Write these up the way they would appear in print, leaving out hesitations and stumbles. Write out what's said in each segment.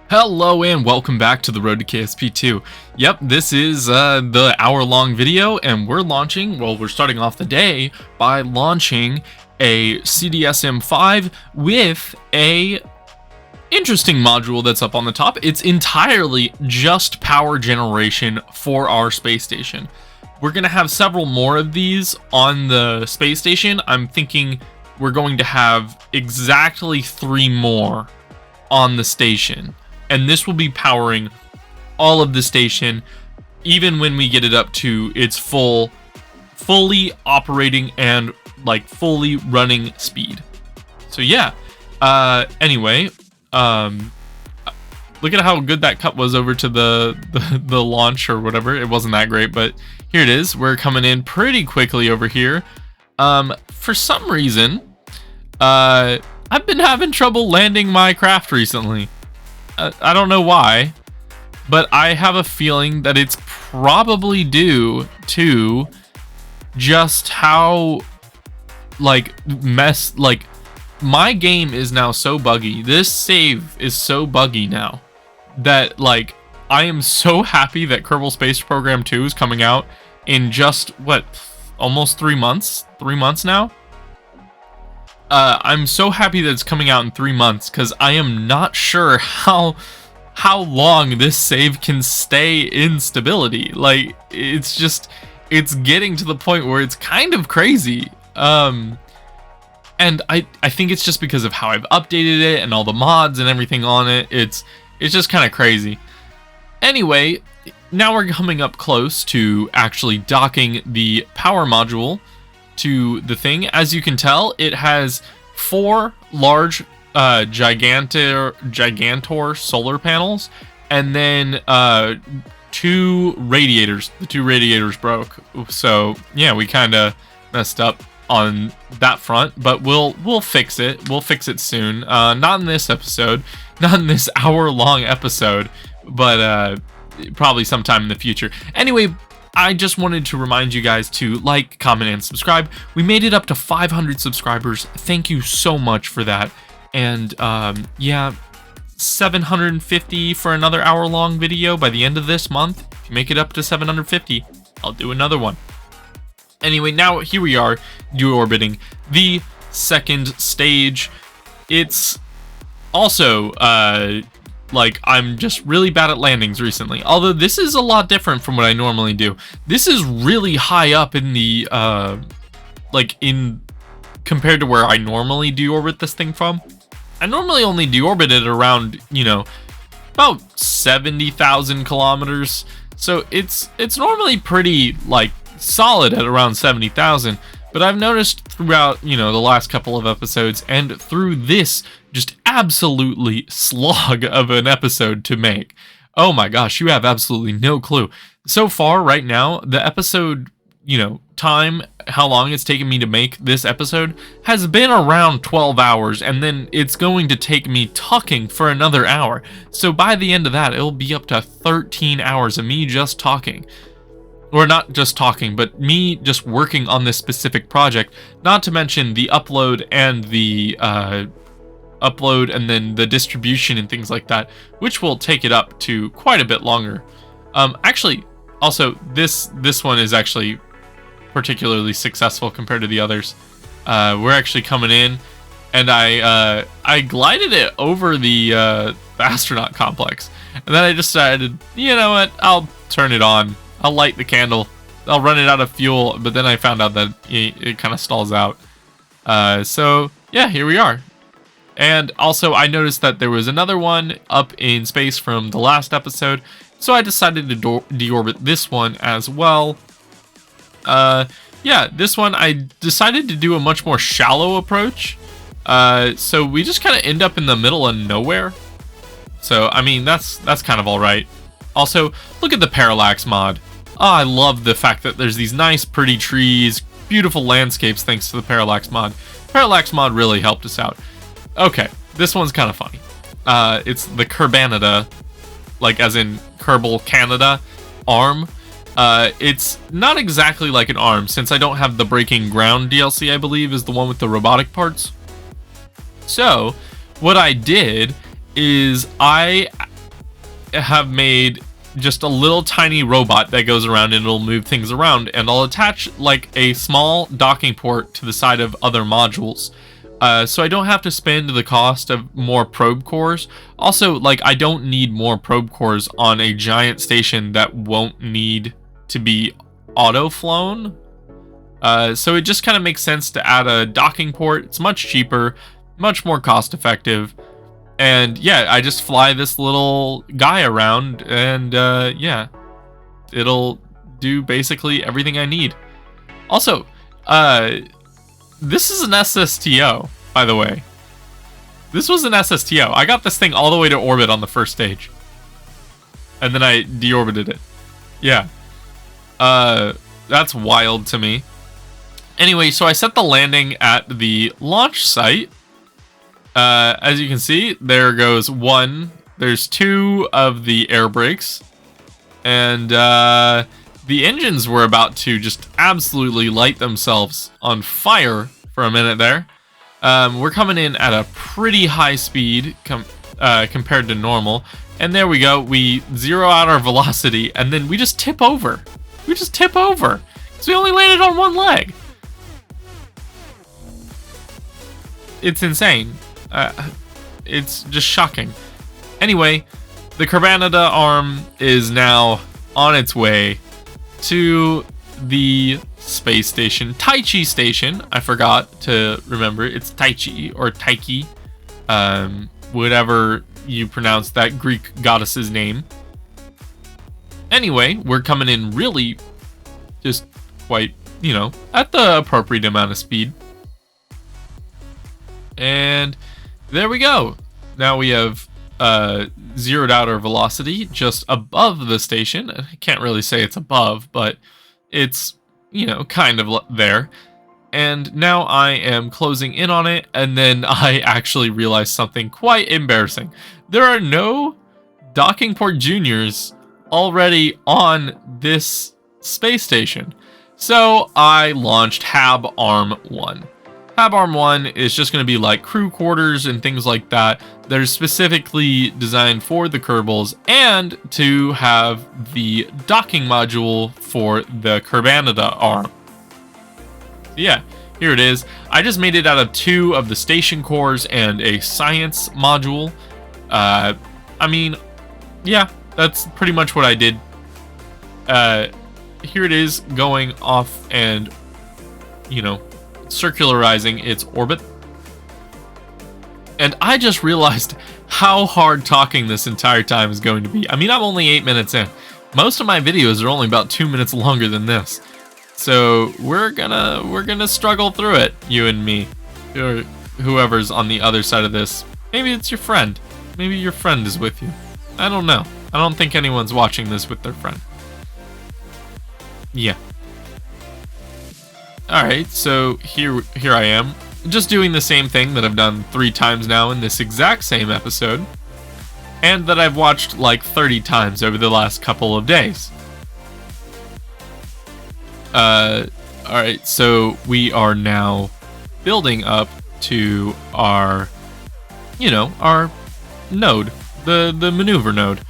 Hello and welcome back to the road to KSP2. Yep, this is the hour-long video, and we're starting off the day by launching a CDSM-5 with a interesting module that's up on the top. It's entirely just power generation for our space station. We're going to have several more of these on the space station. I'm thinking we're going to have exactly 3 more on the station. And this will be powering all of the station, even when we get it up to its fully operating and like fully running speed. So yeah, anyway, look at how good that cut was over to the launch or whatever. It wasn't that great, but here it is. We're coming in pretty quickly over here. For some reason, I've been having trouble landing my craft recently. I don't know why, but I have a feeling that it's probably due to just how my game is now so buggy. This save is so buggy now that I am so happy that Kerbal Space Program 2 is coming out in just almost 3 months? 3 months now? I'm so happy that it's coming out in 3 months, because I am not sure how long this save can stay in stability. It's getting to the point where it's kind of crazy. And I think it's just because of how I've updated it and all the mods and everything on it. It's just kind of crazy. Anyway, now we're coming up close to actually docking the power module to the thing. As you can tell, it has 4 large gigantor solar panels, and then 2 radiators. The 2 radiators broke, so yeah, we kind of messed up on that front, but we'll fix it. We'll fix it soon. Not in this episode, not in this hour-long episode, but probably sometime in the future. Anyway, I just wanted to remind you guys to like, comment, and subscribe. We made it up to 500 subscribers. Thank you so much for that. And yeah, 750 for another hour-long video by the end of this month. If you make it up to 750, I'll do another one. Anyway, now here we are, deorbiting the second stage. It's also I'm just really bad at landings recently. Although this is a lot different from what I normally do. This is really high up in the compared to where I normally deorbit this thing from. I normally only deorbit it around, about 70,000 kilometers. So it's normally pretty solid at around 70,000. But I've noticed throughout, the last couple of episodes and through this just absolutely slog of an episode to make. Oh my gosh, you have absolutely no clue. So far, right now, the episode, time, how long it's taken me to make this episode has been around 12 hours, and then it's going to take me talking for another hour. So by the end of that, it'll be up to 13 hours of me just talking. Or not just talking, but me just working on this specific project, not to mention the upload and the and then the distribution and things like that, which will take it up to quite a bit longer. Actually, also this one is actually particularly successful compared to the others. We're actually coming in, and I glided it over the astronaut complex, and then I decided, you know what, I'll turn it on. I'll light the candle. I'll run it out of fuel, but then I found out that it kind of stalls out. So yeah, here we are. And also, I noticed that there was another one up in space from the last episode, so I decided to deorbit this one as well. Yeah, this one I decided to do a much more shallow approach. So we just kind of end up in the middle of nowhere. So I mean, that's kind of all right. Also, look at the Parallax mod. Oh, I love the fact that there's these nice, pretty trees, beautiful landscapes thanks to the Parallax mod. Parallax mod really helped us out. Okay, this one's kind of funny. It's the Kerbanada, as in Kerbal Canada, arm. It's not exactly like an arm, since I don't have the Breaking Ground DLC, I believe, is the one with the robotic parts. So, what I did is I have made just a little tiny robot that goes around and it'll move things around, and I'll attach like a small docking port to the side of other modules. So I don't have to spend the cost of more probe cores. Also, like, I don't need more probe cores on a giant station that won't need to be auto-flown. So it just kind of makes sense to add a docking port. It's much cheaper, much more cost-effective. And yeah, I just fly this little guy around, and yeah, it'll do basically everything I need. Also, this is an SSTO, by the way. This was an SSTO. I got this thing all the way to orbit on the first stage. And then I deorbited it. Yeah. That's wild to me. Anyway, so I set the landing at the launch site. As you can see, there goes one. There's two of the air brakes. And the engines were about to just absolutely light themselves on fire for a minute there. We're coming in at a pretty high speed compared to normal. And there we go. We zero out our velocity, and then we just tip over. We just tip over. Because we only landed on one leg. It's insane. It's just shocking. Anyway, the Kerbal arm is now on its way to the space station, Taichi station. I forgot to remember. It's Taichi or Taiki, whatever you pronounce that Greek goddess's name. Anyway, we're coming in really just quite, you know, at the appropriate amount of speed. And there we go. Now we have zeroed out our velocity just above the station. I can't really say it's above, but it's, you know, kind of there. And now I am closing in on it, and then I actually realized something quite embarrassing. There are no docking port juniors already on this space station. So I launched HAB Arm 1. HAB Arm 1 is just going to be like crew quarters and things like that. They're specifically designed for the Kerbals and to have the docking module for the Kerbal arm. Yeah, here it is. I just made it out of 2 of the station cores and a science module. I mean, yeah, that's pretty much what I did. Here it is going off and, you know, circularizing its orbit. And I just realized how hard talking this entire time is going to be. I mean, I'm only 8 minutes in. Most of my videos are only about 2 minutes longer than this. So we're gonna struggle through it, you and me, or whoever's on the other side of this. Maybe it's your friend. Maybe your friend is with you. I don't know. I don't think anyone's watching this with their friend. Yeah. Alright, so here I am, just doing the same thing that I've done 3 times now in this exact same episode, and that I've watched like 30 times over the last couple of days. Alright, so we are now building up to our, you know, our node, the maneuver node,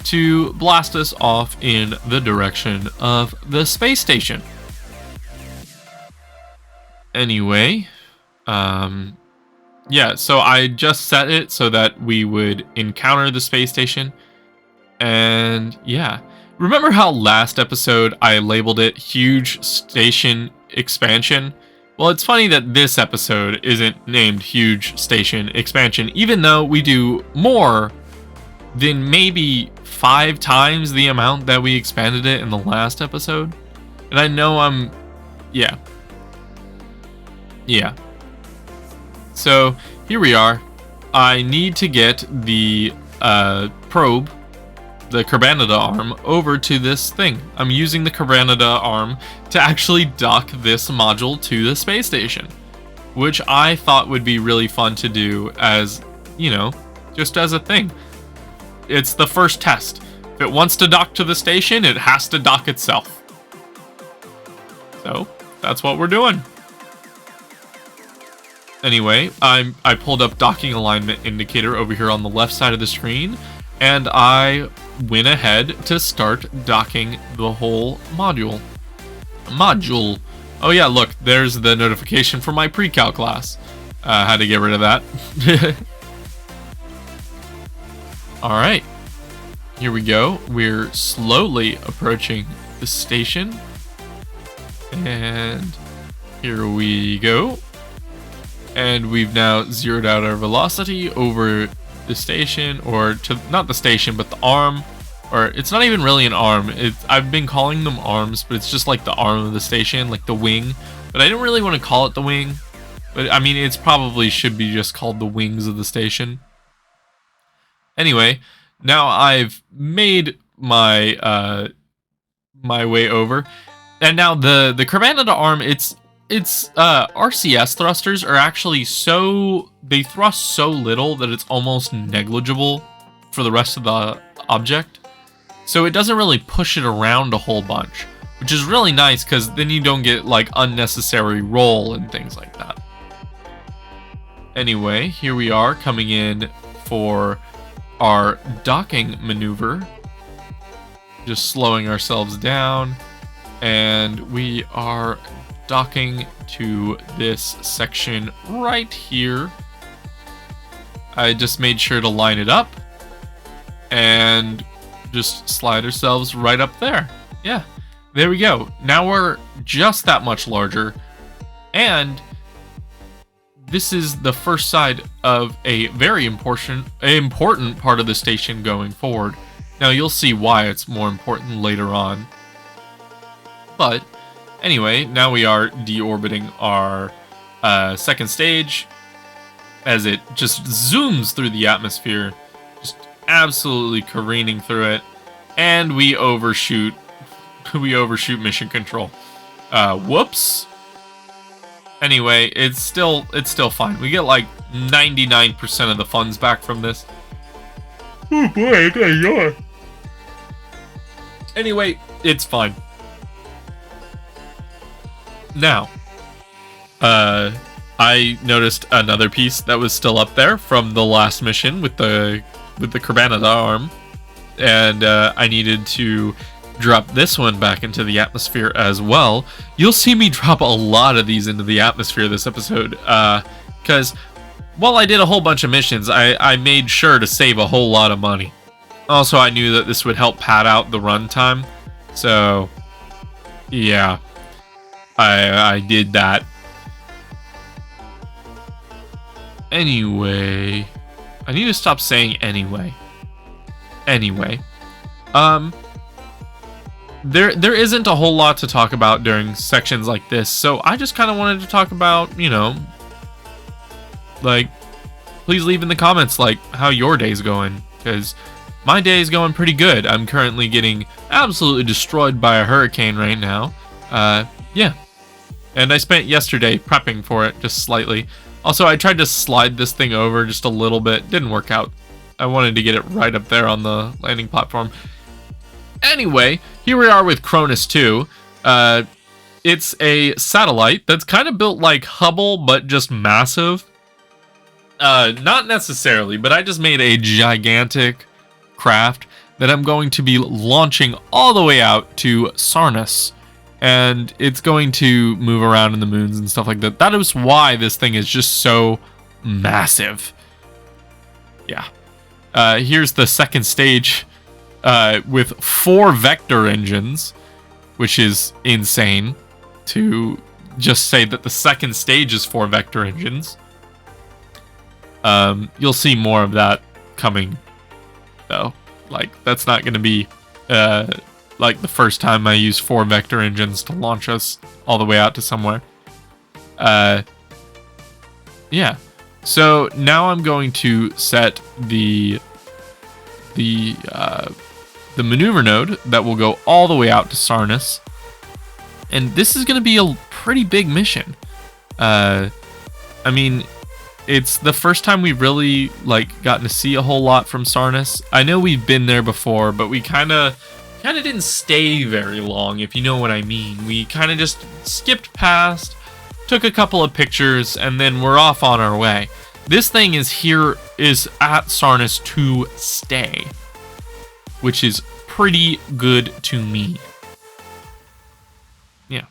to blast us off in the direction of the space station. Anyway, yeah, so I just set it so that we would encounter the space station, and yeah. Remember how last episode I labeled it Huge Station Expansion? Well, it's funny that this episode isn't named Huge Station Expansion, even though we do more than maybe 5 times the amount that we expanded it in the last episode. And I know I'm... yeah. Yeah. So, here we are. I need to get the probe, the Kerbal arm, over to this thing. I'm using the Kerbal arm to actually dock this module to the space station, which I thought would be really fun to do as, you know, just as a thing. It's the first test. If it wants to dock to the station, it has to dock itself. So, that's what we're doing. Anyway, I pulled up docking alignment indicator over here on the left side of the screen. and I went ahead to start docking the whole module. Oh yeah, look, there's the notification for my pre-cal class. Had to get rid of that. Alright, here we go. We're slowly approaching the station. And here we go. And we've now zeroed out our velocity over the station, or to not the station, but the arm. Or it's not even really an arm. I've been calling them arms, but it's just like the arm of the station, like the wing. But I don't really want to call it the wing. But I mean, it's probably should be just called the wings of the station. Anyway, now I've made my my way over, and now the Kerbal arm, its RCS thrusters are actually they thrust so little that it's almost negligible for the rest of the object. So it doesn't really push it around a whole bunch, which is really nice because then you don't get like unnecessary roll and things like that. Anyway, here we are coming in for our docking maneuver. Just slowing ourselves down, and we are docking to this section right here. I just made sure to line it up and just slide ourselves right up there. Yeah, there we go. Now we're just that much larger, and this is the first side of a very important part of the station going forward. Now you'll see why it's more important later on. But anyway, now we are deorbiting our second stage as it just zooms through the atmosphere, just absolutely careening through it, and we overshoot mission control. Whoops. Anyway, it's still fine. We get like 99% of the funds back from this. Oh boy, I got a yawn. Anyway, it's fine. Now, I noticed another piece that was still up there from the last mission with the Kerbal arm, and I needed to drop this one back into the atmosphere as well. You'll see me drop a lot of these into the atmosphere this episode, because while I did a whole bunch of missions, I made sure to save a whole lot of money. Also, I knew that this would help pad out the runtime, so yeah, I did that. Anyway, I need to stop saying anyway. Anyway, there isn't a whole lot to talk about during sections like this, so I just kind of wanted to talk about, you know, like, please leave in the comments like how your day's going, because my day is going pretty good. I'm currently getting absolutely destroyed by a hurricane right now. Yeah, and I spent yesterday prepping for it just slightly. Also, I tried to slide this thing over just a little bit. Didn't work out. I wanted to get it right up there on the landing platform. Anyway, here we are with Cronus 2. It's a satellite that's kind of built like Hubble, but just massive. Not necessarily, but I just made a gigantic craft that I'm going to be launching all the way out to Sarnus. And it's going to move around in the moons and stuff like that. That is why this thing is just so massive. Yeah. Here's the second stage with 4 vector engines, which is insane to just say that the second stage is 4 vector engines. You'll see more of that coming, though. Like, that's not going to be like the first time I use 4 vector engines to launch us all the way out to somewhere. Yeah. So now I'm going to set the maneuver node that will go all the way out to Sarnus, and this is going to be a pretty big mission. I mean, it's the first time we've really like gotten to see a whole lot from Sarnus. I know we've been there before, but we kind of didn't stay very long, if you know what I mean. We kind of just skipped past, took a couple of pictures, and then we're off on our way. This thing is at Sarnus to stay. which is pretty good to me. Yeah.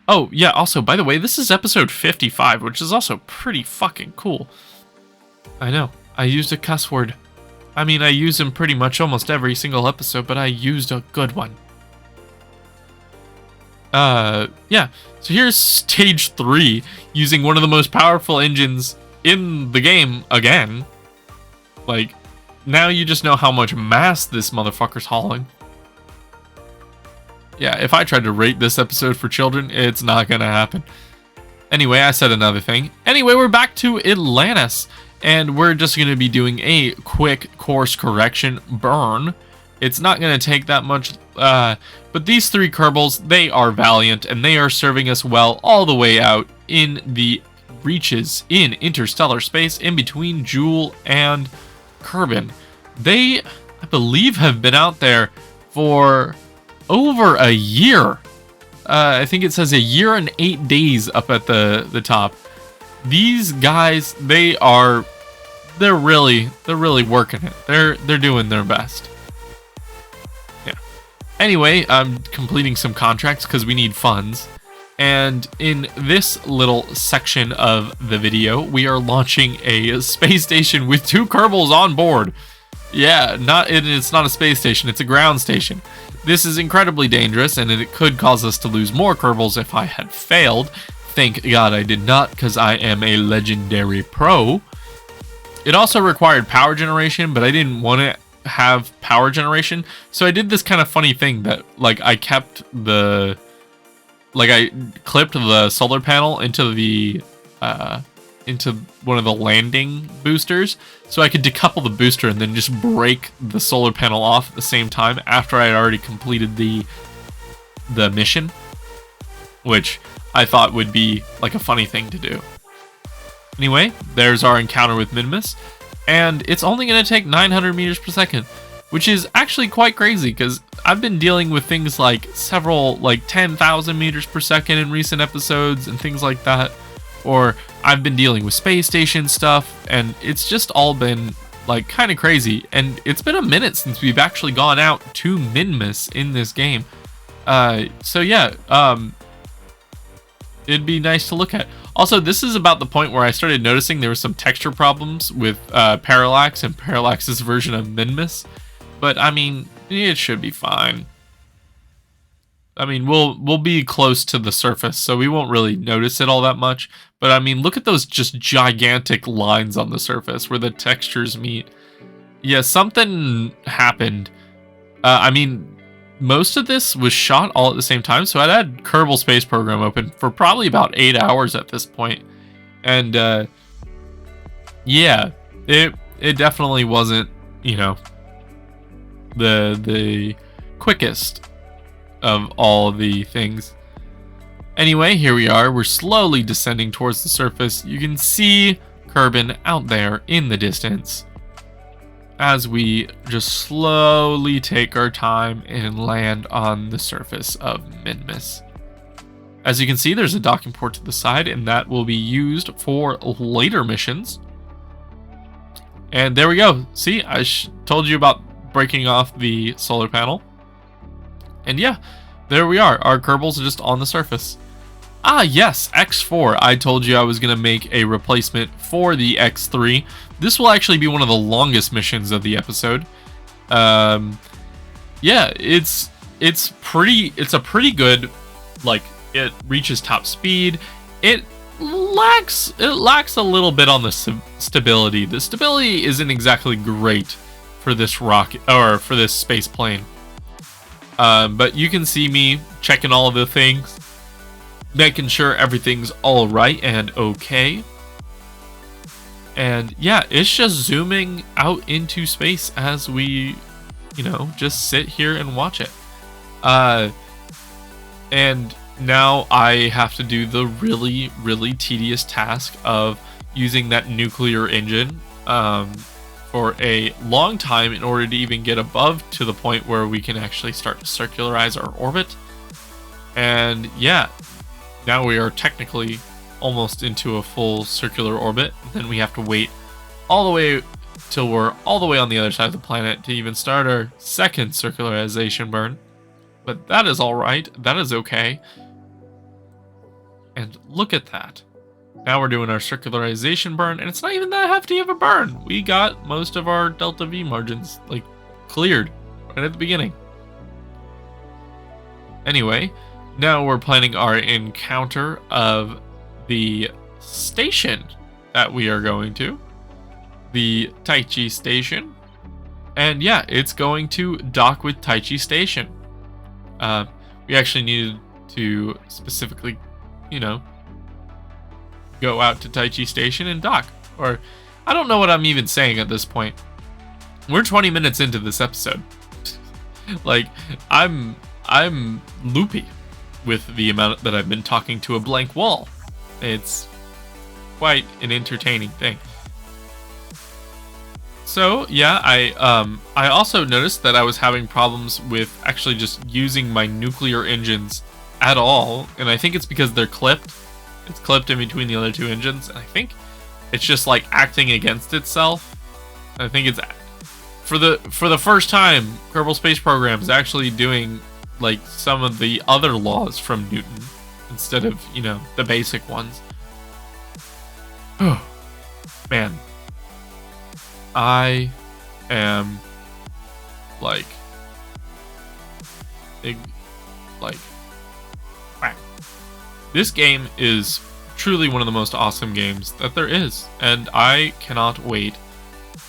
Oh, yeah, also, by the way, this is episode 55, which is also pretty fucking cool. I know, I used a cuss word. I mean, I use them pretty much almost every single episode, but I used a good one. Yeah, so here's stage 3, using one of the most powerful engines in the game again. Like, now you just know how much mass this motherfucker's hauling. Yeah, if I tried to rate this episode for children, it's not gonna happen. Anyway, I said another thing. Anyway, we're back to Atlantis, and we're just gonna be doing a quick course correction burn. It's not gonna take that much, but these 3 Kerbals, they are valiant, and they are serving us well all the way out in the reaches in interstellar space in between Joule and Kerbin. They, I believe, have been out there for over a year. I think it says a year and 8 days up at the top. These guys, they're really working it. They're doing their best. Yeah. Anyway, I'm completing some contracts because we need funds. And in this little section of the video, we are launching a space station with 2 Kerbals on board. Yeah, it's not a space station, it's a ground station. This is incredibly dangerous, and it could cause us to lose more Kerbals if I had failed. Thank God I did not, because I am a legendary pro. It also required power generation, but I didn't want to have power generation, so I did this kind of funny thing that, like, I clipped the solar panel into one of the landing boosters, so I could decouple the booster and then just break the solar panel off at the same time after I had already completed the mission, which I thought would be like a funny thing to do. Anyway, there's our encounter with Minimus, and it's only going to take 900 meters per second, which is actually quite crazy because I've been dealing with things like 10,000 meters per second in recent episodes and things like that. Or I've been dealing with space station stuff, and it's just all been like kind of crazy. And it's been a minute since we've actually gone out to Minimus in this game. So yeah, it'd be nice to look at. Also, this is about the point where I started noticing there were some texture problems with Parallax and Parallax's version of Minimus. But I mean, it should be fine. I mean, we'll be close to the surface, so we won't really notice it all that much. But I mean, look at those just gigantic lines on the surface where the textures meet. Yeah, something happened. I mean, most of this was shot all at the same time, so I'd had Kerbal Space Program open for probably about 8 hours at this point. And yeah, it definitely wasn't, you know, the quickest of all the things. Anyway, here we are. We're slowly descending towards the surface. You can see Kerbin out there in the distance as we just slowly take our time and land on the surface of Minimus. As you can see, there's a docking port to the side, and that will be used for later missions. And there we go. See, I told you about breaking off the solar panel. And yeah, there we are. Our Kerbals are just on the surface. Ah, yes, X4. I told you I was going to make a replacement for the X3. This will actually be one of the longest missions of the episode. Yeah, it's a pretty good, like, it reaches top speed. It lacks a little bit on the stability. The stability isn't exactly great for this rocket or for this space plane. But you can see me checking all of the things, making sure everything's all right and okay. And yeah, it's just zooming out into space as we, you know, just sit here and watch it. And now I have to do the really, really tedious task of using that nuclear engine for a long time in order to even get above to the point where we can actually start to circularize our orbit. And yeah, now we are technically almost into a full circular orbit. Then we have to wait all the way till we're all the way on the other side of the planet to even start our second circularization burn. But that is all right. That is okay. And look at that. Now we're doing our circularization burn, and it's not even that hefty of a burn. We got most of our delta V margins, like, cleared right at the beginning. Anyway, now we're planning our encounter of the station that we are going to. The Taichi Station. And yeah, it's going to dock with Taichi Station. We actually needed to specifically, you know, go out to Taichi Station and dock. Or, I don't know what I'm even saying at this point. We're 20 minutes into this episode. Like, I'm loopy with the amount that I've been talking to a blank wall. It's quite an entertaining thing. So yeah, I also noticed that I was having problems with actually just using my nuclear engines at all, and I think it's because they're clipped. It's clipped in between the other two engines, and I think it's just like acting against itself. I think it's for the first time, Kerbal Space Program is actually doing like some of the other laws from Newton instead of, you know, the basic ones. Oh man, I am like big, like, wow. This game is truly one of the most awesome games that there is, and I cannot wait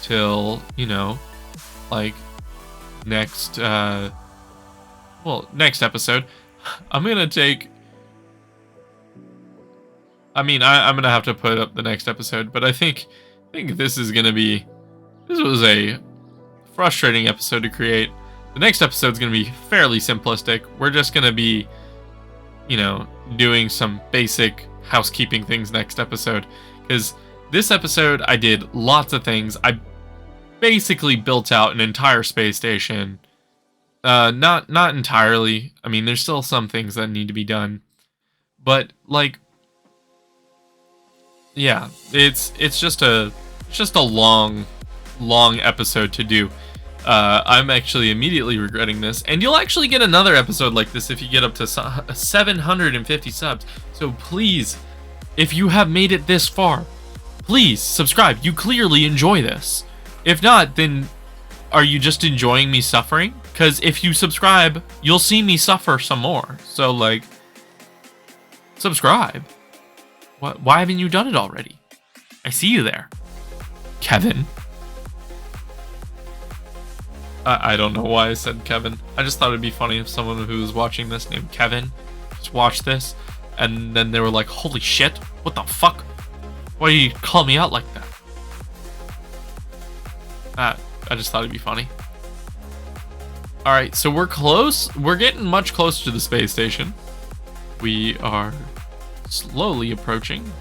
till, you know, like next next episode. I'm gonna take, I'm gonna have to put up the next episode, but I think this is gonna be, this was a frustrating episode to create. The next episode is gonna be fairly simplistic. We're just gonna be, you know, doing some basic housekeeping things next episode, because this episode I did lots of things. I basically built out an entire space station. Not entirely. I mean, there's still some things that need to be done, but like, yeah, it's just a long episode to do. I'm actually immediately regretting this, and you'll actually get another episode like this if you get up to 750 subs. So please, if you have made it this far, please subscribe. You clearly enjoy this. If not, then are you just enjoying me suffering? Because if you subscribe, you'll see me suffer some more. So, like, subscribe. Why haven't you done it already? I see you there, Kevin. I don't know why I said Kevin. I just thought it'd be funny if someone who was watching this named Kevin just watched this, and then they were like, holy shit, what the fuck? Why do you call me out like that? I just thought it'd be funny. Alright, so we're close. We're getting much closer to the space station. We are slowly approaching.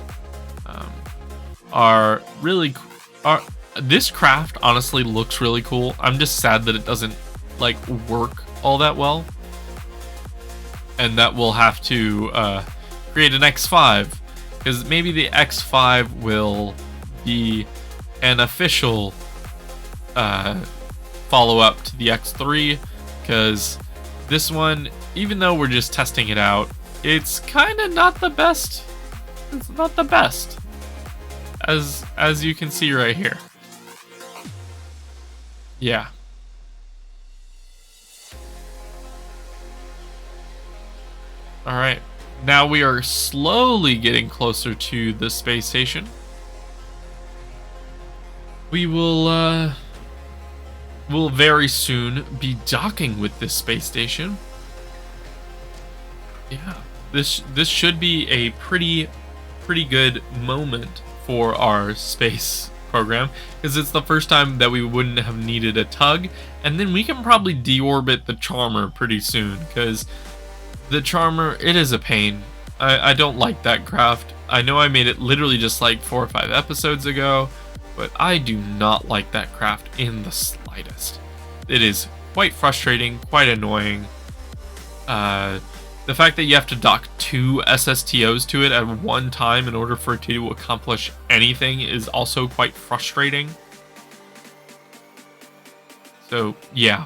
This craft honestly looks really cool. I'm just sad that it doesn't like work all that well, and that we'll have to create an X5, because maybe the X5 will be an official follow-up to the X3, because this one, even though we're just testing it out, it's kind of not the best. It's not the best, as you can see right here. Yeah. All right. Now we are slowly getting closer to the space station. We will very soon be docking with this space station. Yeah. This should be a pretty good moment for our space program, because it's the first time that we wouldn't have needed a tug, and then we can probably deorbit the Charmer pretty soon, because the Charmer, it is a pain. I don't like that craft. I know I made it literally just like 4 or 5 episodes ago, but I do not like that craft in the slightest. It is quite frustrating, quite annoying. The fact that you have to dock 2 SSTOs to it at one time in order for it to accomplish anything is also quite frustrating. So, yeah.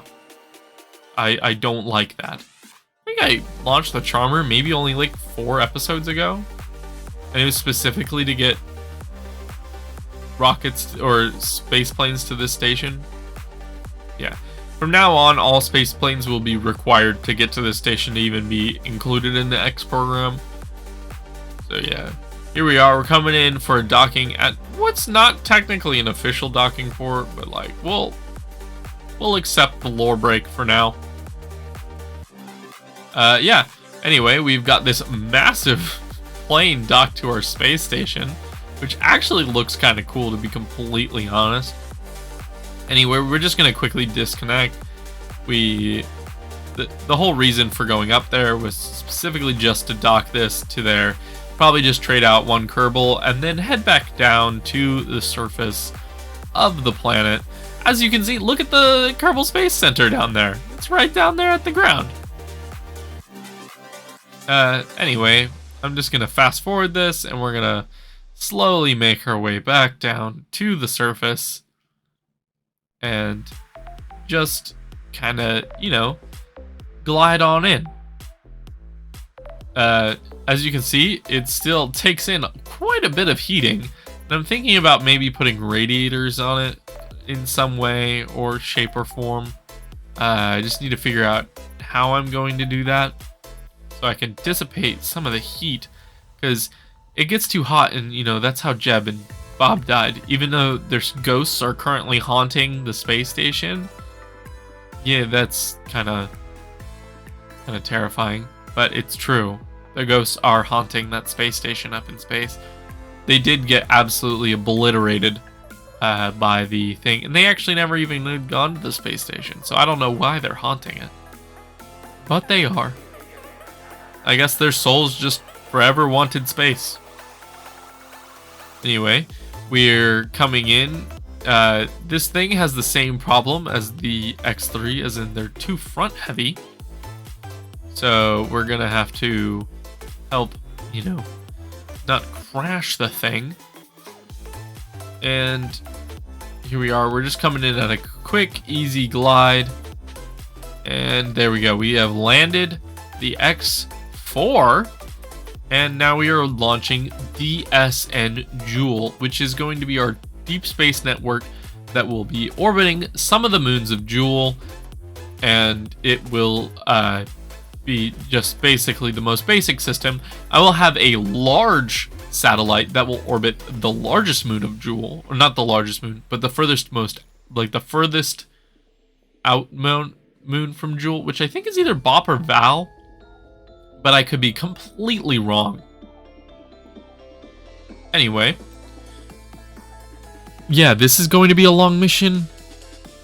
I don't like that. I think I launched the Charmer maybe only like 4 episodes ago. And it was specifically to get rockets or space planes to this station. Yeah. From now on, all space planes will be required to get to this station to even be included in the X program. So yeah, here we are. We're coming in for a docking at what's not technically an official docking port, but like we'll accept the lore break for now. Yeah. Anyway, we've got this massive plane docked to our space station, which actually looks kind of cool, to be completely honest. Anyway, we're just gonna quickly disconnect. The whole reason for going up there was specifically just to dock this to there. Probably just trade out one Kerbal and then head back down to the surface of the planet. As you can see, look at the Kerbal Space Center down there. It's right down there at the ground. Anyway, I'm just gonna fast forward this and we're gonna slowly make our way back down to the surface and just kind of, you know, glide on in. As you can see, it still takes in quite a bit of heating, and I'm thinking about maybe putting radiators on it in some way or shape or form. I just need to figure out how I'm going to do that so I can dissipate some of the heat, because it gets too hot, and you know that's how Jeb and Bob died. Even though their ghosts are currently haunting the space station, yeah, that's kind of terrifying, but it's true. The ghosts are haunting that space station up in space. They did get absolutely obliterated by the thing, and they actually never even had gone to the space station, so I don't know why they're haunting it, but they are. I guess their souls just forever wanted space. Anyway, we're coming in. This thing has the same problem as the X3, as in they're too front heavy. So we're gonna have to help, you know, not crash the thing. And here we are. We're just coming in at a quick, easy glide. And there we go. We have landed the X4. And now we are launching DSN Joule, which is going to be our deep space network that will be orbiting some of the moons of Joule. And it will be just basically the most basic system. I will have a large satellite that will orbit the largest moon of Joule, or not the largest moon, but the furthest out moon from Joule, which I think is either Bop or Val, but I could be completely wrong. Anyway, yeah, this is going to be a long mission.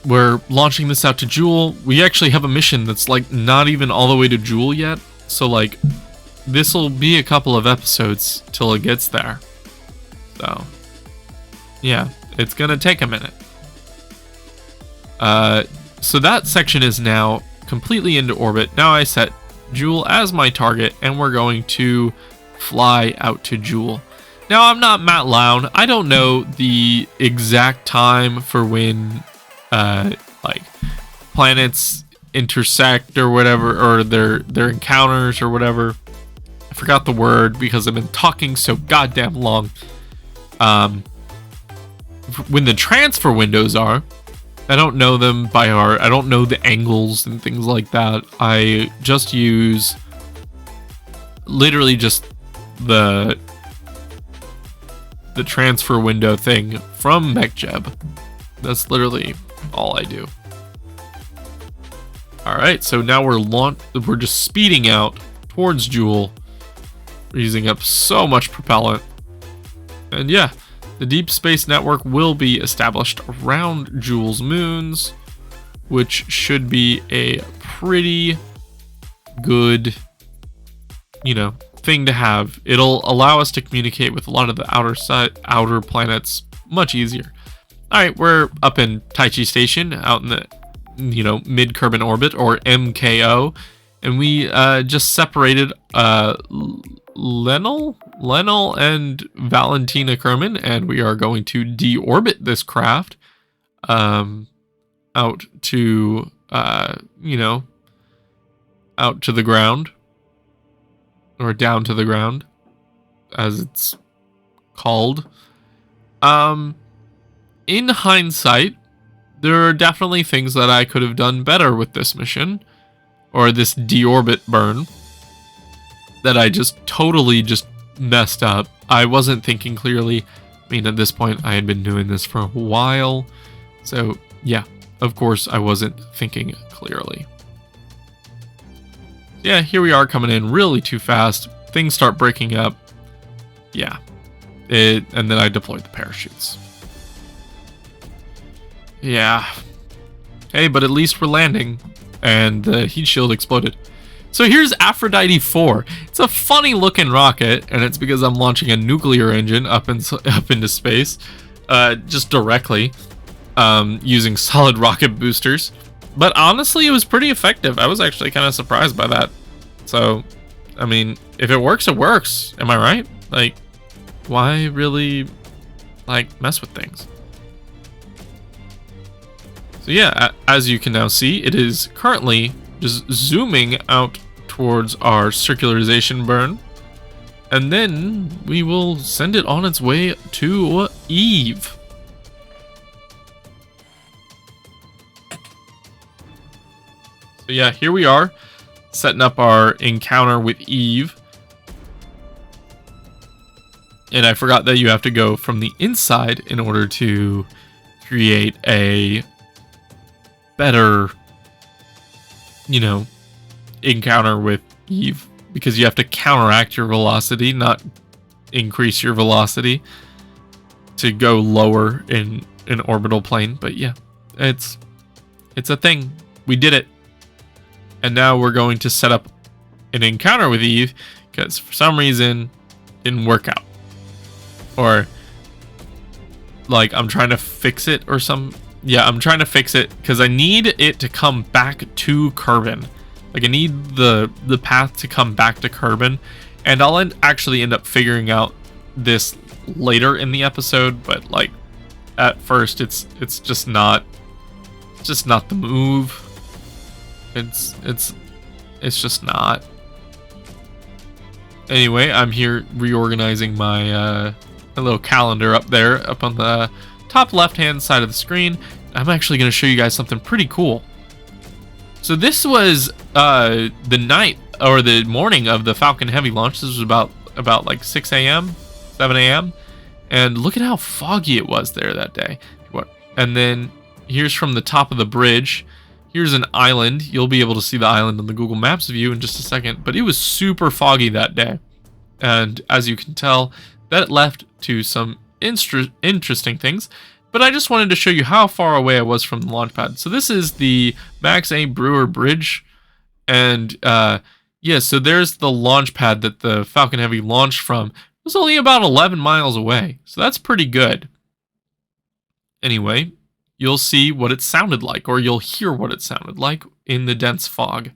We're launching this out to Joule. We actually have a mission that's like not even all the way to Joule yet. So like this will be a couple of episodes till it gets there. So yeah, it's gonna take a minute. So that section is now completely into orbit. Now I set Joule as my target and we're going to fly out to Joule. Now I'm not Matt Lown. I don't know the exact time for when like planets intersect or whatever, or their encounters or whatever. I forgot the word because I've been talking so goddamn long. When the transfer windows are, I don't know them by heart. I don't know the angles and things like that. I just use literally just the transfer window thing from Mech Jeb. That's literally all I do. All right, so now we're just speeding out towards Joule. We're using up so much propellant. And yeah, the deep space network will be established around Joule's moons, which should be a pretty good, you know, thing to have. It'll allow us to communicate with a lot of the outer planets much easier. All right, we're up in Taichi Station, out in the, you know, mid-Kerbin orbit, or MKO, and we just separated Lenel and Valentina Kerman, and we are going to deorbit this craft. out to, you know, out to the ground, or down to the ground, as it's called. In hindsight, there are definitely things that I could have done better with this mission, or this deorbit burn, that I just totally just messed up. I wasn't thinking clearly. I mean, at this point, I had been doing this for a while, so yeah, of course, I wasn't thinking clearly. Yeah, here we are coming in really too fast. Things start breaking up. Yeah, and then I deployed the parachutes. Yeah. Hey, but at least we're landing, and the heat shield exploded. So here's Aphrodite 4. It's a funny looking rocket, and it's because I'm launching a nuclear engine up into space, just directly, using solid rocket boosters. But honestly, it was pretty effective. I was actually kind of surprised by that. So, I mean, if it works, it works. Am I right? Like, why really, like, mess with things? So yeah, as you can now see, it is currently just zooming out towards our circularization burn. And then we will send it on its way to Eve. So yeah, here we are, setting up our encounter with Eve. And I forgot that you have to go from the inside in order to create a better, you know, encounter with Eve, because you have to counteract your velocity, not increase your velocity to go lower in an orbital plane. But yeah, it's a thing. We did it. And now we're going to set up an encounter with Eve, because for some reason it didn't work out. Or like I'm trying to fix it or some. Yeah, I'm trying to fix it because I need it to come back to Kerbin. Like I need the path to come back to Kerbin, and I'll actually end up figuring out this later in the episode. But like at first, it's just not the move. It's just not. Anyway, I'm here reorganizing my little calendar up there, up on the top left-hand side of the screen. I'm actually going to show you guys something pretty cool. So this was the night or the morning of the Falcon Heavy launch. This was about like 6 a.m., 7 a.m. And look at how foggy it was there that day. And then here's from the top of the bridge. Here's an island. You'll be able to see the island in the Google Maps view in just a second. But it was super foggy that day. And as you can tell, that left to some interesting things. But I just wanted to show you how far away I was from the launch pad. So this is the Max A. Brewer Bridge. And yeah, so there's the launch pad that the Falcon Heavy launched from. It was only about 11 miles away. So that's pretty good. Anyway, you'll see what it sounded like, or you'll hear what it sounded like in the dense fog.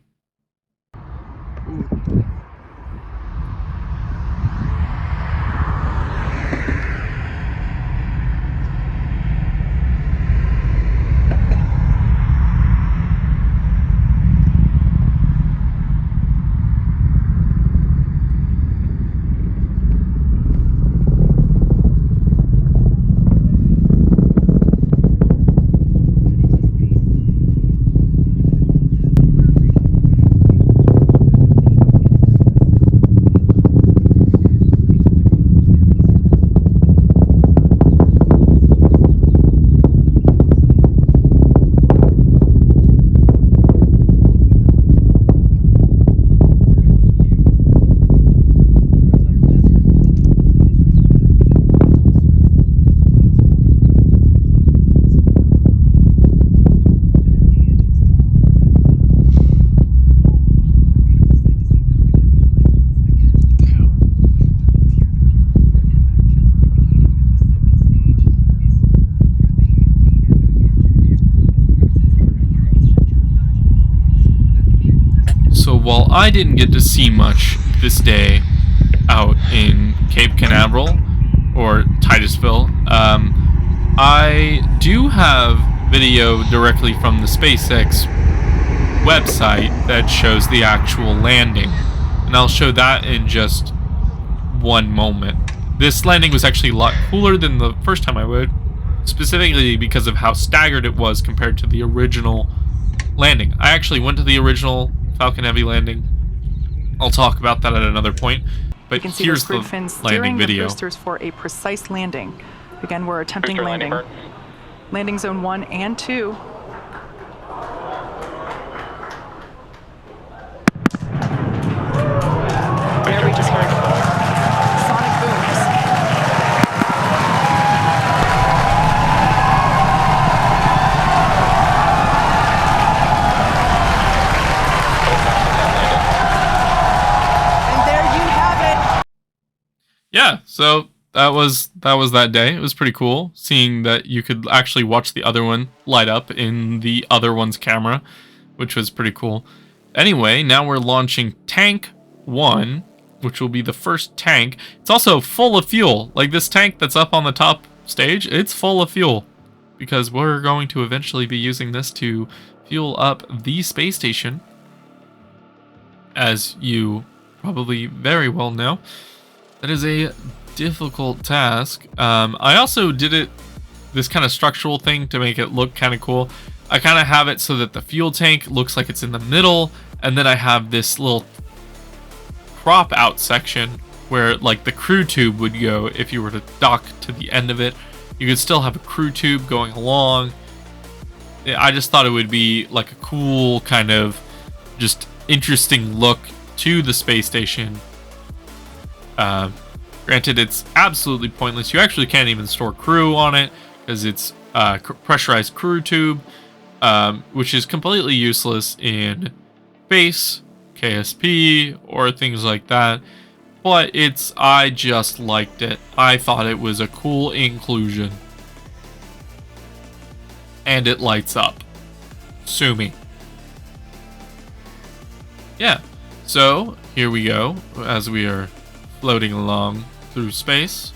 While I didn't get to see much this day out in Cape Canaveral or Titusville, I do have video directly from the SpaceX website that shows the actual landing, and I'll show that in just one moment. This landing was actually a lot cooler than the first time I would, specifically because of how staggered it was compared to the original landing. I actually went to the original Falcon Heavy landing. I'll talk about that at another point, but here's the landing video. The boosters for a precise landing. Again, we're attempting landing. Landing zone 1 and 2. There we just heard sonic booms. And there you have it. Yeah, so that was that day. It was pretty cool seeing that you could actually watch the other one light up in the other one's camera, which was pretty cool. Anyway, now we're launching Tank 1, which will be the first tank. It's also full of fuel. Like this tank that's up on the top stage, it's full of fuel because we're going to eventually be using this to fuel up the space station, as you probably very well know. That is a difficult task. I also did this kind of structural thing to make it look kind of cool. I kind of have it so that the fuel tank looks like it's in the middle, and then I have this little crop out section where like the crew tube would go. If you were to dock to the end of it, you could still have a crew tube going along. I just thought it would be like a cool kind of just interesting look to the space station. Granted, it's absolutely pointless. You actually can't even store crew on it because it's pressurized crew tube, which is completely useless in space, KSP, or things like that. But I just liked it. I thought it was a cool inclusion. And it lights up. Sue me. Yeah, so here we go as we are floating along through space.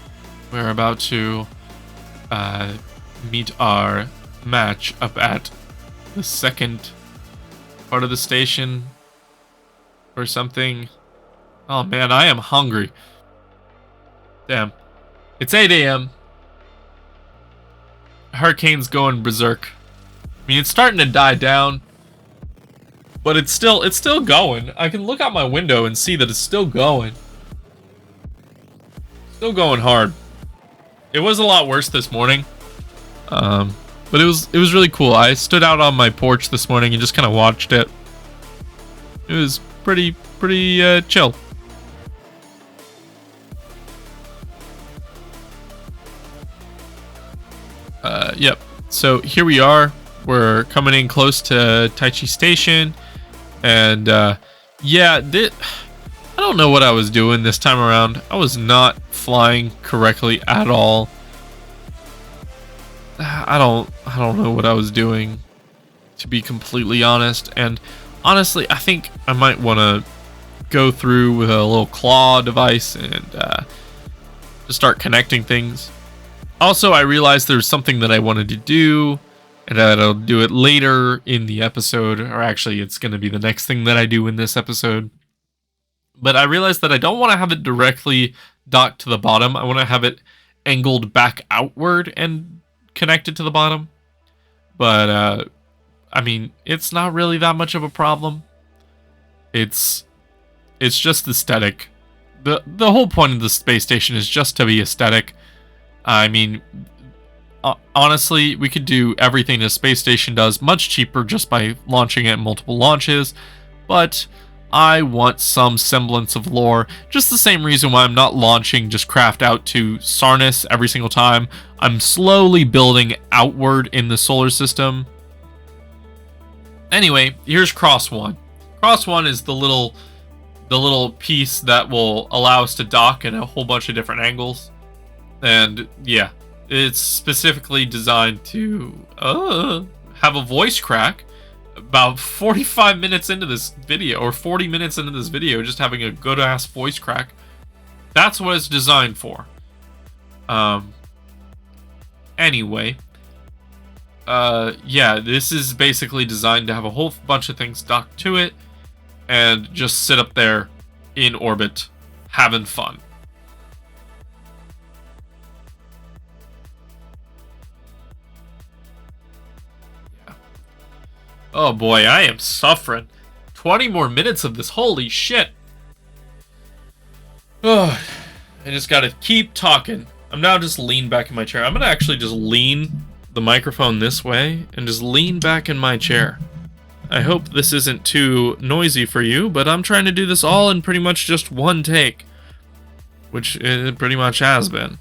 We're about to meet our match up at the second part of the station or something. Oh man, I am hungry. Damn. It's 8 a.m. Hurricane's going berserk. I mean, it's starting to die down, but it's still going. I can look out my window and see that it's still going. Still going hard. It was a lot worse this morning, but it was really cool. I stood out on my porch this morning and just kind of watched it. It was pretty chill. Yep. So here we are. We're coming in close to Taichi Station, and yeah, I don't know what I was doing this time around. I was not flying correctly at all. I don't know what I was doing, to be completely honest. And honestly, I think I might want to go through with a little claw device and just start connecting things. Also, I realized there's something that I wanted to do, and I'll do it later in the episode, or actually it's going to be the next thing that I do in this episode. But I realized that I don't want to have it directly docked to the bottom. I want to have it angled back outward and connected to the bottom. But, I mean, it's not really that much of a problem. It's just aesthetic. The whole point of the space station is just to be aesthetic. I mean, honestly, we could do everything a space station does much cheaper just by launching it in multiple launches. But I want some semblance of lore. Just the same reason why I'm not launching just craft out to Sarnis every single time. I'm slowly building outward in the solar system. Anyway, here's Cross 1. Cross 1 is the little piece that will allow us to dock at a whole bunch of different angles. And yeah, it's specifically designed to have a voice crack. About 45 minutes into this video, or 40 minutes into this video, just having a good ass voice crack. That's what it's designed for. Anyway, yeah, this is basically designed to have a whole bunch of things docked to it and just sit up there in orbit having fun. Yeah. Oh boy, I am suffering. 20 more minutes of this, holy shit. Oh, I just gotta keep talking. I'm now just lean back in my chair. I'm gonna actually just lean the microphone this way and just lean back in my chair. I hope this isn't too noisy for you, but I'm trying to do this all in pretty much just one take, which it pretty much has been.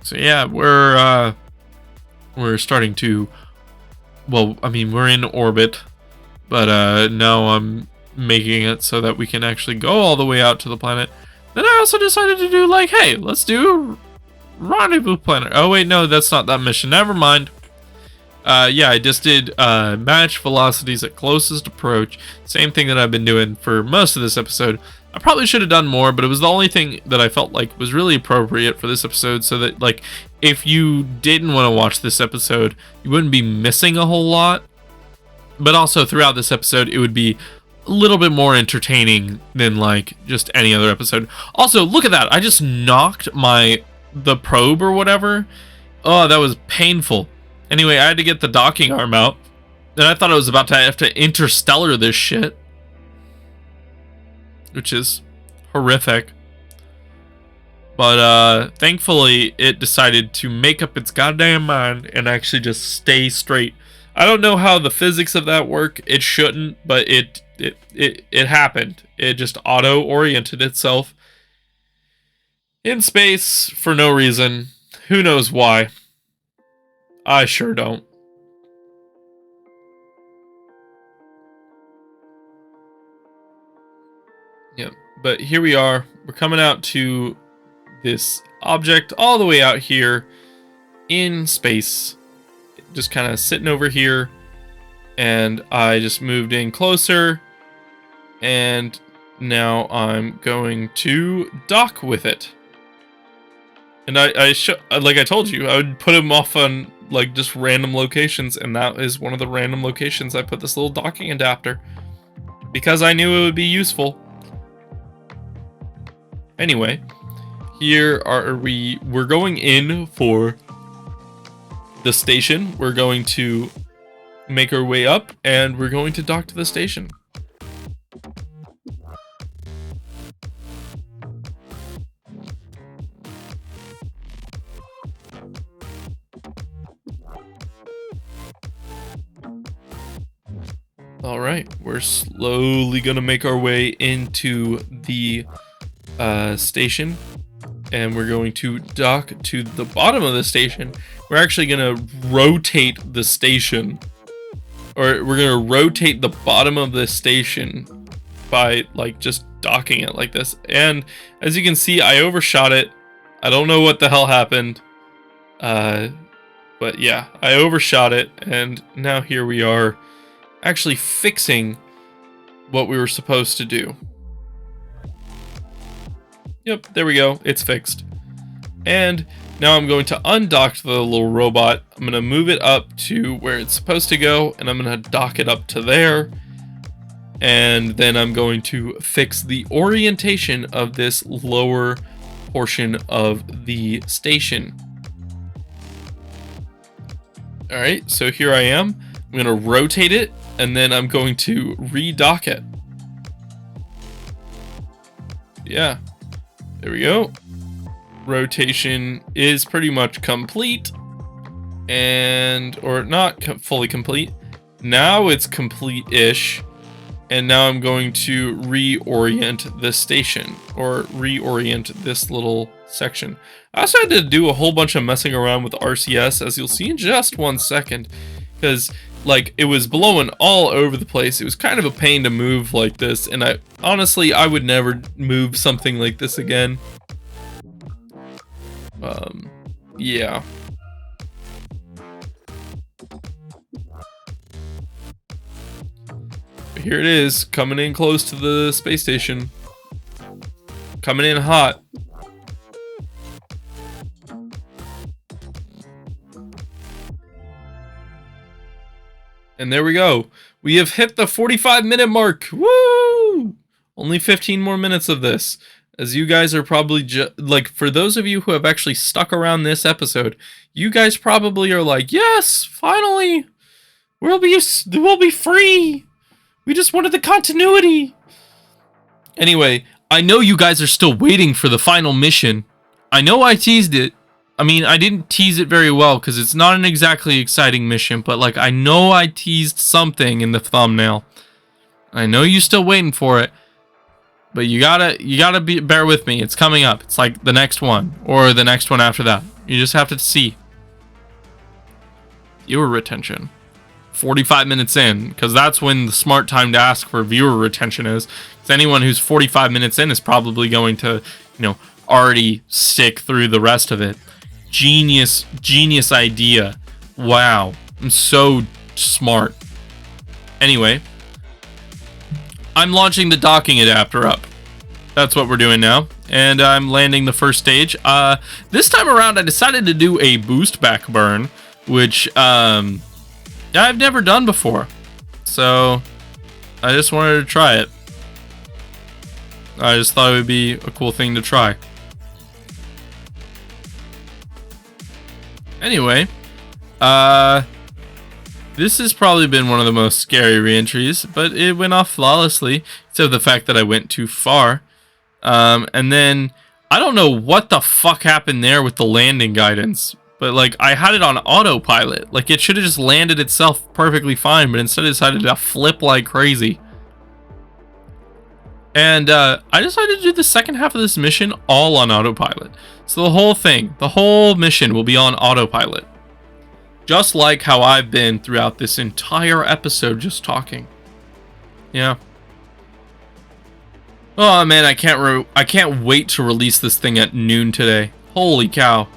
So yeah, we're starting to, well, I mean, we're in orbit, but now I'm making it so that we can actually go all the way out to the planet. Then I also decided to do like, hey, let's do Rendezvous Planet. Oh wait, no, that's not that mission. Never mind. Yeah, I just did match velocities at closest approach. Same thing that I've been doing for most of this episode. I probably should have done more, but it was the only thing that I felt like was really appropriate for this episode, so that like if you didn't want to watch this episode, you wouldn't be missing a whole lot. But also throughout this episode, it would be a little bit more entertaining than like just any other episode. Also, look at that. I just knocked the probe or whatever. Oh, that was painful. Anyway, I had to get the docking arm out, and I thought I was about to have to interstellar this shit, which is horrific. But thankfully, it decided to make up its goddamn mind and actually just stay straight. I don't know how the physics of that work. It shouldn't, but it happened. It just auto-oriented itself in space for no reason. Who knows why? I sure don't. Yep, but here we are. We're coming out to this object all the way out here in space. Just kind of sitting over here. And I just moved in closer. And now I'm going to dock with it. And like I told you, I would put him off on like just random locations, and that is one of the random locations I put this little docking adapter because I knew it would be useful. Anyway, here we're going in for the station. We're going to make our way up, and we're going to dock to the station. All right, we're slowly gonna make our way into the station, and we're going to dock to the bottom of the station. We're actually gonna rotate the station, or we're gonna rotate the bottom of the station by like just docking it like this. And as you can see, I overshot it. I don't know what the hell happened, but yeah, I overshot it, and now here we are, actually fixing what we were supposed to do. Yep, there we go. It's fixed. And now I'm going to undock the little robot. I'm going to move it up to where it's supposed to go, and I'm going to dock it up to there. And then I'm going to fix the orientation of this lower portion of the station. All right, so here I am. I'm going to rotate it, and then I'm going to redock it. Yeah, there we go. Rotation is pretty much complete, or not fully complete. Now it's complete-ish, and now I'm going to reorient the station, or reorient this little section. I also had to do a whole bunch of messing around with RCS, as you'll see in just 1 second, because like it was blowing all over the place. It was kind of a pain to move like this, and I would never move something like this again. Yeah. Here it is, coming in close to the space station. Coming in hot. And there we go. We have hit the 45-minute mark. Woo! Only 15 more minutes of this. As you guys are probably like, for those of you who have actually stuck around this episode, you guys probably are like, yes, finally, we'll be free. We just wanted the continuity. Anyway, I know you guys are still waiting for the final mission. I know I teased it. I mean, I didn't tease it very well because it's not an exactly exciting mission, but like, I know I teased something in the thumbnail. I know you're still waiting for it, but you gotta bear with me. It's coming up. It's like the next one or the next one after that. You just have to see. Viewer retention. 45 minutes in, because that's when the smart time to ask for viewer retention is. Because anyone who's 45 minutes in is probably going to, already stick through the rest of it. Genius idea. Wow, I'm so smart. Anyway, I'm launching the docking adapter up. That's what we're doing now, and I'm landing the first stage. This time around, I decided to do a boost back burn, which I've never done before, so I just wanted to try it. I just thought it would be a cool thing to try. Anyway, this has probably been one of the most scary re-entries, but it went off flawlessly, except the fact that I went too far. And then, I don't know what the fuck happened there with the landing guidance, but like, I had it on autopilot. Like, it should have just landed itself perfectly fine, but instead it decided to flip like crazy. And I decided to do the second half of this mission all on autopilot. So the whole mission will be on autopilot. Just like how I've been throughout this entire episode just talking. Yeah. Oh man, I can't wait to release this thing at noon today. Holy cow.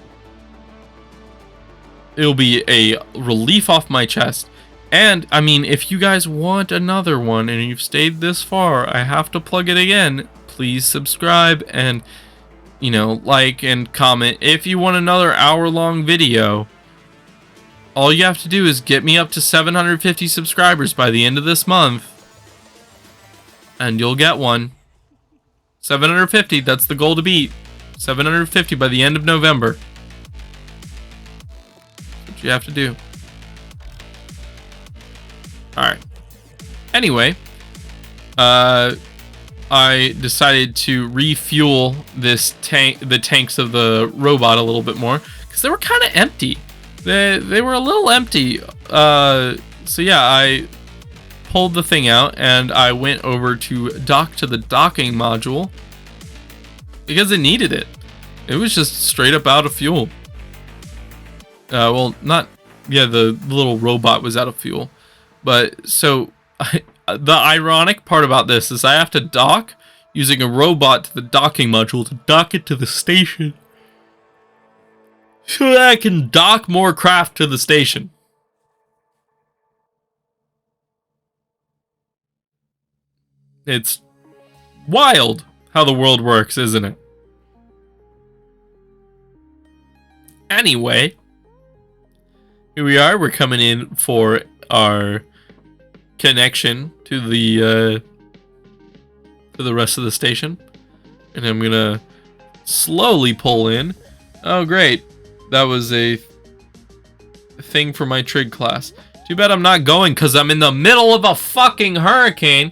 It'll be a relief off my chest. And, I mean, if you guys want another one and you've stayed this far, I have to plug it again. Please subscribe and, like and comment. If you want another hour-long video, all you have to do is get me up to 750 subscribers by the end of this month, and you'll get one. 750, that's the goal to beat. 750 by the end of November. That's what you have to do. Alright. Anyway, I decided to refuel the tanks of the robot a little bit more, because they were kind of empty. They were a little empty. So yeah, I pulled the thing out and I went over to dock to the docking module because it needed it. It was just straight up out of fuel. Well, not, yeah, the little robot was out of fuel. But so the ironic part about this is I have to dock using a robot to the docking module to dock it to the station, so that I can dock more craft to the station. It's wild how the world works, isn't it? Anyway, here we are. We're coming in for our connection to the rest of the station, and I'm gonna slowly pull in. Oh great, that was a thing for my trig class. Too bad I'm not going because I'm in the middle of a fucking hurricane.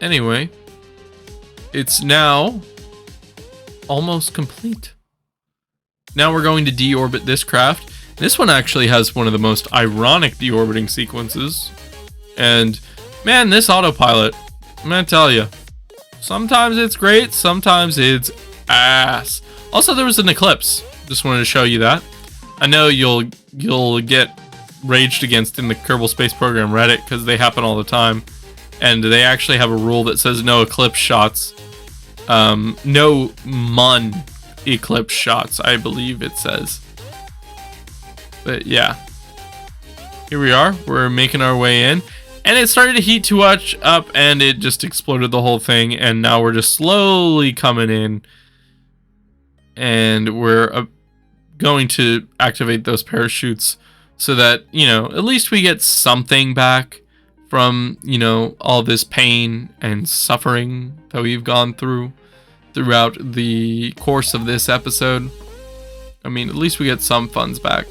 Anyway, it's now almost complete. Now we're going to deorbit this craft. This one actually has one of the most ironic deorbiting sequences. And man, this autopilot, I'm gonna tell you, sometimes it's great, sometimes it's ass. Also, there was an eclipse. Just wanted to show you that. I know you'll get raged against in the Kerbal Space Program Reddit because they happen all the time. And they actually have a rule that says no eclipse shots. No MUN eclipse shots, I believe it says. But yeah, here we are. We're making our way in, and it started to heat too much up, and it just exploded the whole thing. And now we're just slowly coming in, and we're going to activate those parachutes so that, you know, at least we get something back from, you know, all this pain and suffering that we've gone through throughout the course of this episode. I mean, at least we get some funds back.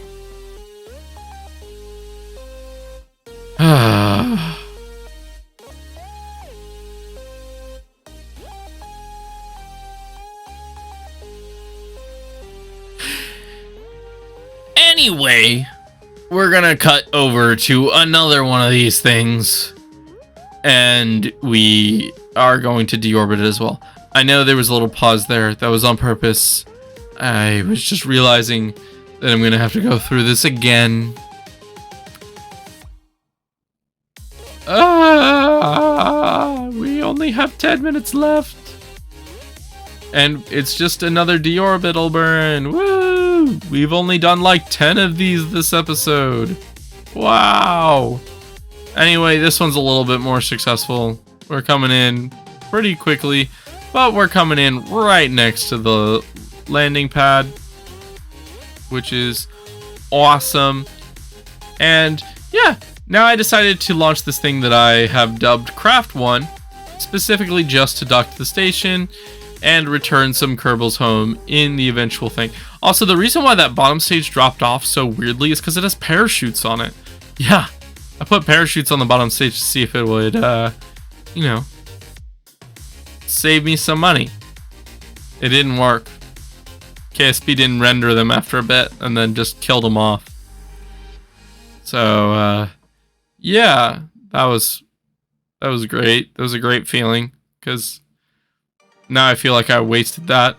Anyway, we're gonna cut over to another one of these things, and we are going to deorbit it as well. I know there was a little pause there. That was on purpose. I was just realizing that I'm gonna have to go through this again. We only have 10 minutes left. And it's just another deorbital burn. Woo! We've only done like 10 of these this episode. Wow. Anyway, this one's a little bit more successful. We're coming in pretty quickly, but we're coming in right next to the landing pad, which is awesome. And yeah, now I decided to launch this thing that I have dubbed Craft 1, specifically just to dock to the station and return some Kerbals home in the eventual thing. Also, the reason why that bottom stage dropped off so weirdly is because it has parachutes on it. Yeah, I put parachutes on the bottom stage to see if it would, you know, save me some money. It didn't work. KSP didn't render them after a bit and then just killed them off. So, yeah, that was great. That was a great feeling because now I feel like I wasted that,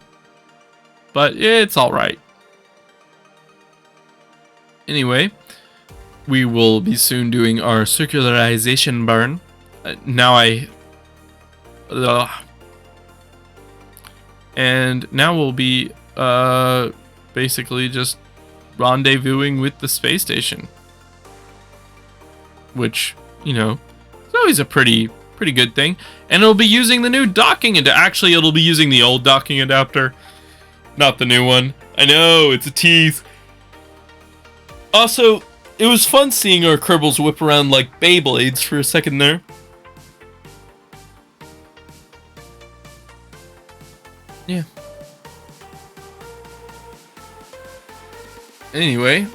but it's all right. Anyway, we will be soon doing our circularization burn. And now we'll be basically just rendezvousing with the space station, which, you know, is always a pretty good thing. And it'll be using the new docking adapter. Actually, it'll be using the old docking adapter, not the new one. I know, it's a tease. Also, it was fun seeing our Kerbals whip around like Beyblades for a second there. Yeah. Anyway,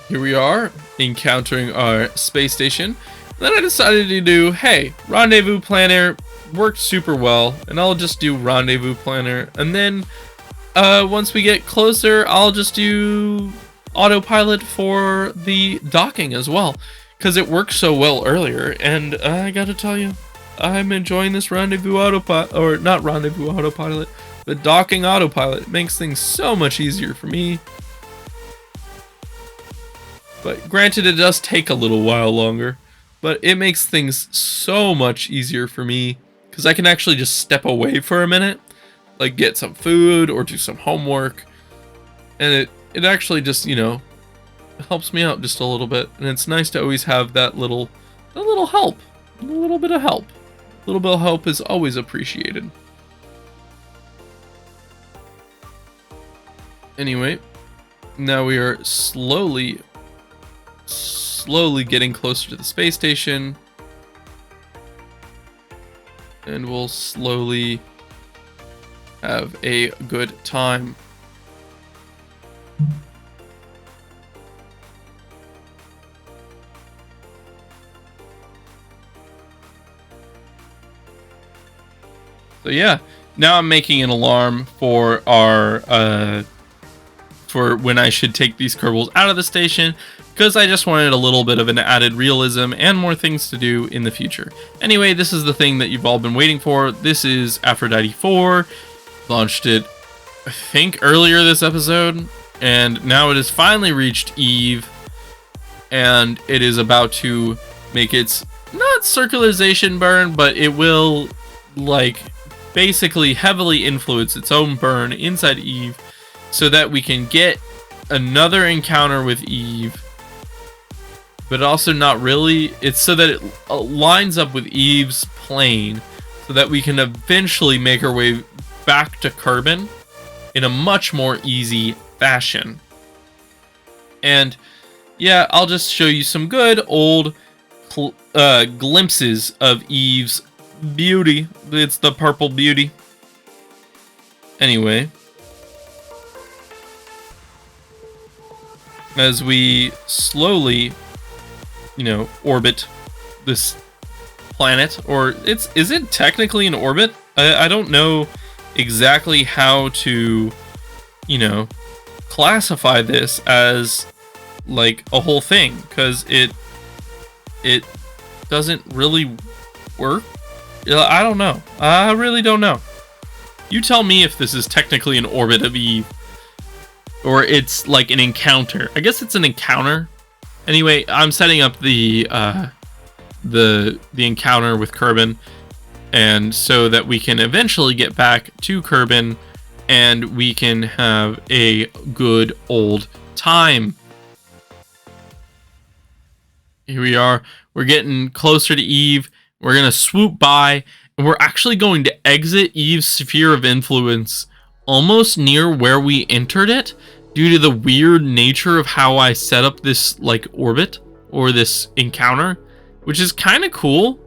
here we are encountering our space station. Then I decided to do, hey, rendezvous planner worked super well, and I'll just do rendezvous planner. And then once we get closer, I'll just do autopilot for the docking as well, because it worked so well earlier. And I gotta tell you, I'm enjoying this rendezvous autopilot, or not rendezvous autopilot, but docking autopilot. It makes things so much easier for me. But granted, it does take a little while longer, but it makes things so much easier for me because I can actually just step away for a minute, like get some food or do some homework, and it actually just, you know, helps me out just a little bit. And it's nice to always have that little help, a little bit of help. A little bit of help is always appreciated. Anyway, now we are slowly getting closer to the space station, and we'll slowly have a good time. So yeah, now I'm making an alarm for our for when I should take these Kerbals out of the station, because I just wanted a little bit of an added realism and more things to do in the future. Anyway, this is the thing that you've all been waiting for. This is Aphrodite 4. Launched it, I think, earlier this episode, and now it has finally reached Eve, and it is about to make its, not circularization burn, but it will, like, basically heavily influence its own burn inside Eve, so that we can get another encounter with Eve, but also not really. It's so that it lines up with Eve's plane, so that we can eventually make our way back to Kerbin in a much more easy fashion. And yeah, I'll just show you some good old glimpses of Eve's beauty. It's the purple beauty. Anyway, as we slowly, orbit this planet, or is it technically an orbit? I don't know exactly how to, classify this as like a whole thing, because it doesn't really work. I don't know. I really don't know. You tell me if this is technically an orbit of Eve, or it's like an encounter. I guess it's an encounter. Anyway, I'm setting up the encounter with Kerbin, and so that we can eventually get back to Kerbin and we can have a good old time. Here we are. We're getting closer to Eve. We're going to swoop by, and we're actually going to exit Eve's sphere of influence almost near where we entered it, due to the weird nature of how I set up this like orbit or this encounter, which is kind of cool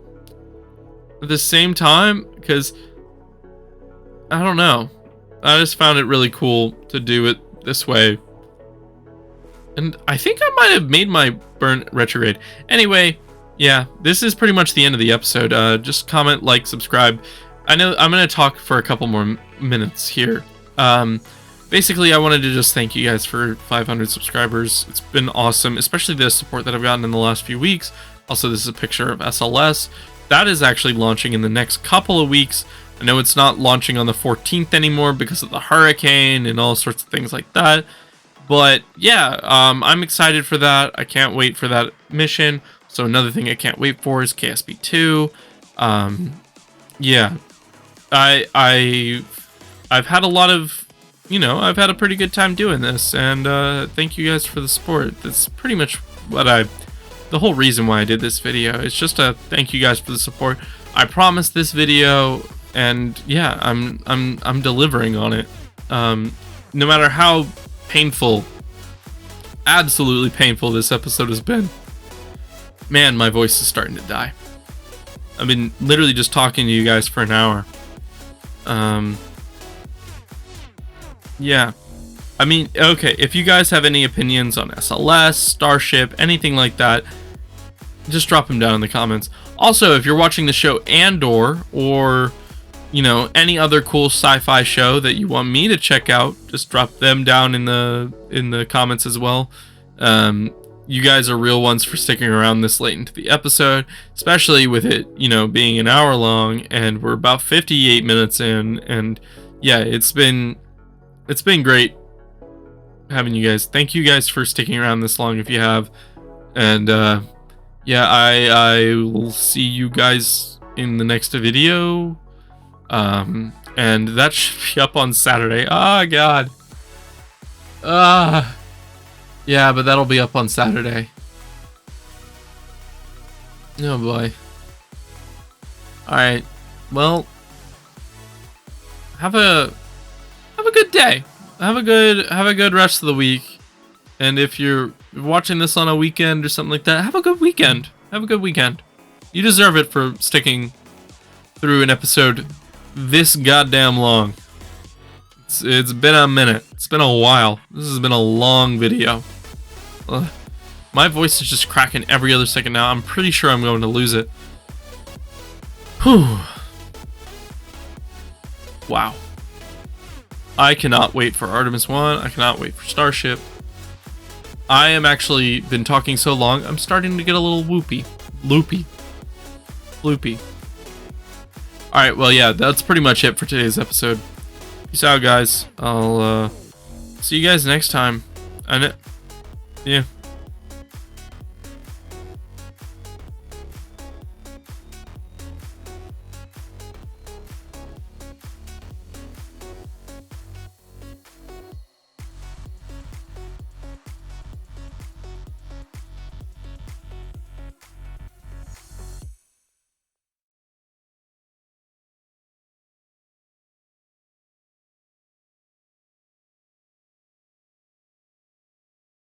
at the same time, because I don't know, I just found it really cool to do it this way. And I think I might have made my burn retrograde. Anyway, yeah, this is pretty much the end of the episode. Just comment, like, subscribe. I know I'm going to talk for a couple more minutes here. Basically, I wanted to just thank you guys for 500 subscribers. It's been awesome, especially the support that I've gotten in the last few weeks. Also, this is a picture of SLS. That is actually launching in the next couple of weeks. I know it's not launching on the 14th anymore because of the hurricane and all sorts of things like that. But yeah, I'm excited for that. I can't wait for that mission. So another thing I can't wait for is KSP 2. Yeah, I've had a lot of, I've had a pretty good time doing this, and thank you guys for the support. That's pretty much what the whole reason why I did this video. It's just to thank you guys for the support. I promised this video, and yeah, I'm delivering on it. No matter how painful, absolutely painful this episode has been. Man, my voice is starting to die. I've been literally just talking to you guys for an hour. Yeah. I mean, okay, if you guys have any opinions on SLS, Starship, anything like that, just drop them down in the comments. Also, if you're watching the show Andor, or, any other cool sci-fi show that you want me to check out, just drop them down in the comments as well. You guys are real ones for sticking around this late into the episode, especially with it, being an hour long, and we're about 58 minutes in, and yeah, it's been great having you guys. Thank you guys for sticking around this long if you have, and yeah, I will see you guys in the next video, and that should be up on Saturday. Oh god. Yeah, but that'll be up on Saturday. Oh boy. Alright. Well, have a good day. Have a good rest of the week. And if you're watching this on a weekend or something like that, have a good weekend. Have a good weekend. You deserve it for sticking through an episode this goddamn long. It's been a minute. It's been a while. This has been a long video. My voice is just cracking every other second now. I'm pretty sure I'm going to lose it. Whew. Wow. I cannot wait for Artemis 1. I cannot wait for Starship. I am actually been talking so long, I'm starting to get a little whoopy. Loopy. Alright, well yeah, that's pretty much it for today's episode. Peace out, guys. I'll see you guys next time. And yeah.